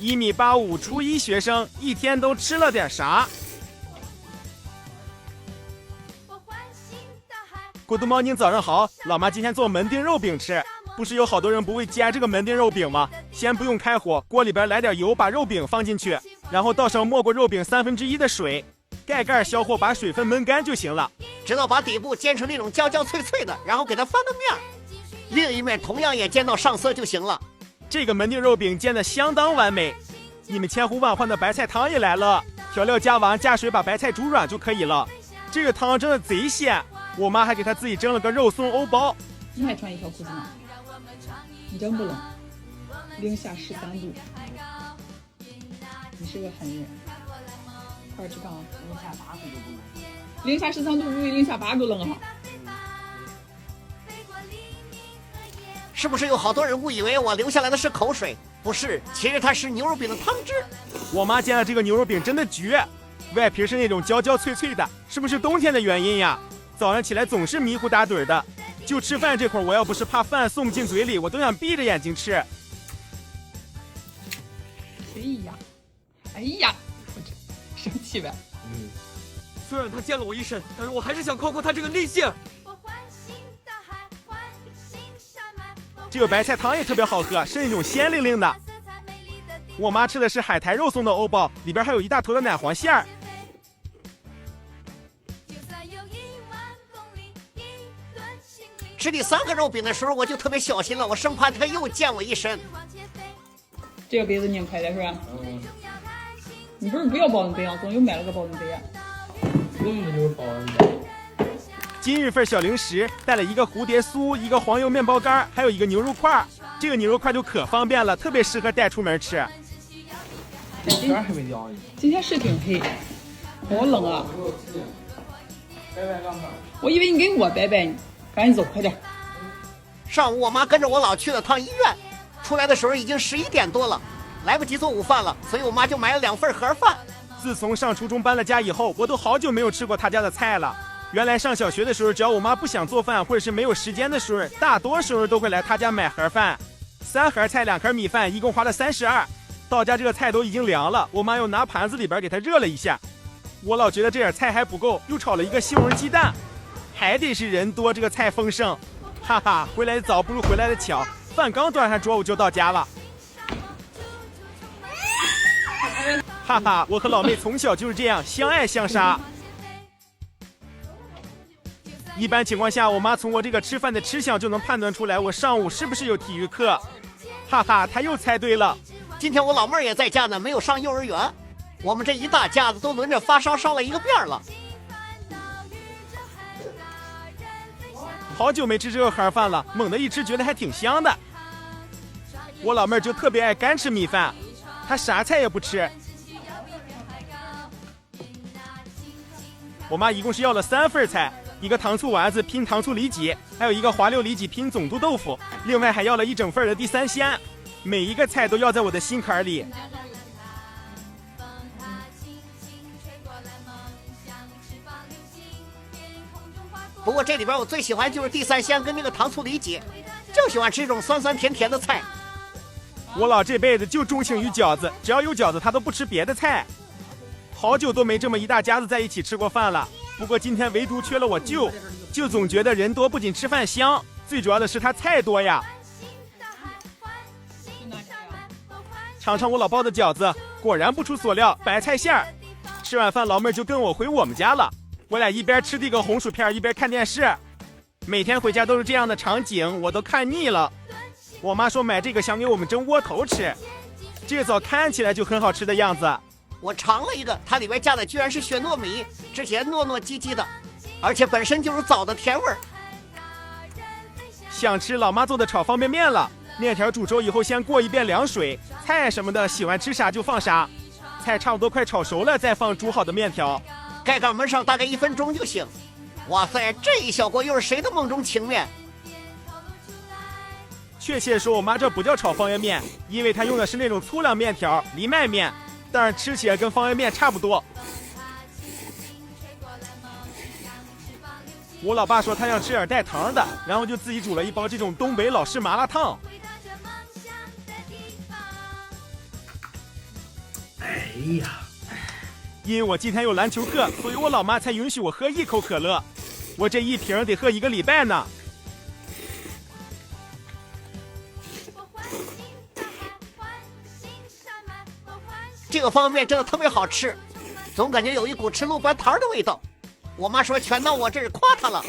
1.85米，初一学生，一天都吃了点啥？Good morning， 早上好，老妈今天做门钉肉饼吃。不是有好多人不会煎这个门钉肉饼吗？先不用开火，锅里边来点油，把肉饼放进去，然后倒上没过肉饼1/3的水，盖盖小火把水分焖干就行了。直到把底部煎成那种焦焦脆脆的，然后给它翻个面，另一面同样也煎到上色就行了。这个门钉肉饼煎得相当完美。你们千呼万唤的白菜汤也来了，调料加完，加水把白菜煮软就可以了。这个汤真的贼鲜，我妈还给她自己蒸了个肉松欧包。你还穿一条裤子吗？你真不冷，零下13度，你是个狠人。快去看啊，零下8度都不冷。零下13度比零下8度冷哈。是不是有好多人误以为我流下来的是口水？不是，其实它是牛肉饼的汤汁。我妈煎的这个牛肉饼真的绝，外皮是那种焦焦脆脆的，是不是冬天的原因呀？早上起来总是迷糊打盹的。就吃饭这会儿，我要不是怕饭送不进嘴里，我都想闭着眼睛吃。哎呀，我生气呗。虽然他溅了我一身，但是我还是想夸夸他这个内线。这个白菜汤也特别好喝，是那种鲜灵灵的。我妈吃的是海苔肉松的欧包，里边还有一大坨的奶黄馅儿。吃第3个肉饼的时候，我就特别小心了，我生怕他又溅我一身。这个杯子拧开的是吧？你不是不要保温杯啊？总又买了个保温杯啊？我用的就是保温杯。今日份小零食带了一个蝴蝶酥，一个黄油面包干，还有一个牛肉块。这个牛肉块就可方便了，特别适合带出门吃。天还没掉呢。今天是挺黑，好冷啊！拜拜干嘛？我以为你给我拜拜呢。赶紧走，快点！上午我妈跟着我姥去了趟医院，出来的时候已经11点多了，来不及做午饭了，所以我妈就买了2份盒饭。自从上初中搬了家以后，我都好久没有吃过她家的菜了。原来上小学的时候，只要我妈不想做饭或者是没有时间的时候，大多时候都会来她家买盒饭，3盒菜2盒米饭，一共花了32。到家这个菜都已经凉了，我妈又拿盘子里边给它热了一下。我老觉得这点菜还不够，又炒了一个西红柿鸡蛋。还得是人多，这个菜丰盛，哈哈，回来的早不如回来的巧，饭刚端上桌我就到家了，哈哈，我和老妹从小就是这样相爱相杀。一般情况下，我妈从我这个吃饭的吃相就能判断出来我上午是不是有体育课，哈哈，她又猜对了。今天我老妹儿也在家呢，没有上幼儿园，我们这一大家子都轮着发烧，烧了一个遍了。好久没吃这个盒饭了，猛地一吃觉得还挺香的。我老妹儿就特别爱干吃米饭，她啥菜也不吃。我妈一共是要了3份菜，一个糖醋丸子拼糖醋里脊，还有一个滑溜里脊拼总督豆腐，另外还要了1整份的地三鲜，每一个菜都要在我的心坎里。不过这里边我最喜欢就是地三鲜跟那个糖醋里脊，就喜欢吃这种酸酸甜甜的菜。我老这辈子就钟情于饺子，只要有饺子他都不吃别的菜。好久都没这么一大家子在一起吃过饭了，不过今天唯独缺了我舅，就总觉得人多不仅吃饭香，最主要的是他菜多呀。尝尝我老包的饺子，果然不出所料，白菜馅儿。吃完饭老妹儿就跟我回我们家了，我俩一边吃这个红薯片一边看电视，每天回家都是这样的场景，我都看腻了。我妈说买这个想给我们蒸窝头吃，这个枣看起来就很好吃的样子。我尝了一个，它里边加的居然是雪糯米，吃起来糯糯唧唧的，而且本身就是枣的甜味儿。想吃老妈做的炒方便面了，面条煮熟以后先过一遍凉水，菜什么的喜欢吃啥就放啥，菜差不多快炒熟了再放煮好的面条，盖盖焖上大概1分钟就行。哇塞，这一小锅又是谁的梦中情面？确切说我妈这不叫炒方便面，因为她用的是那种粗粮面条藜麦面，但是吃起来跟方便面差不多。我老爸说他想吃点带糖的，然后就自己煮了一包这种东北老式麻辣烫。呀，因为我今天有篮球课，所以我老妈才允许我喝1口可乐。我这一瓶得喝1个礼拜呢。这个方便面真的特别好吃，总感觉有一股吃路边摊的味道。我妈说全到我这儿，夸她了。